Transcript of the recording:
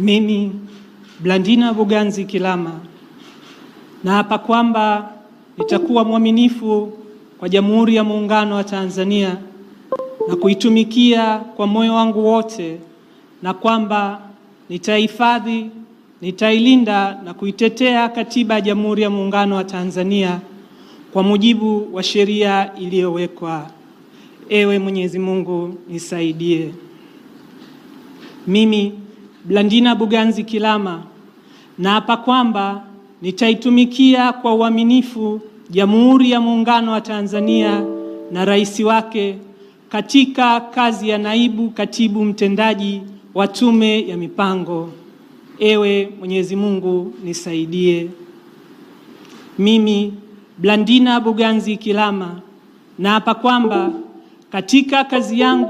Mimi Blandina Buganzi Kilama naapa kwamba nitakuwa mwaminifu kwa Jamhuri ya Muungano wa Tanzania na kuitumikia kwa moyo wangu wote, na kwamba nitahifadhi, nitailinda na kuitetea Katiba ya Jamhuri ya Muungano wa Tanzania kwa mujibu wa sheria iliyowekwa. Ewe Mwenyezi Mungu nisaidie. Mimi Blandina Buganzi Kilama naapa kwamba nitaitumikia kwa uaminifu Jamhuri ya Muungano wa Tanzania na rais wake katika kazi ya naibu katibu mtendaji wa Tume ya Mipango. Ewe Mwenyezi Mungu nisaidie. Mimi Blandina Buganzi Kilama naapa kwamba katika kazi yangu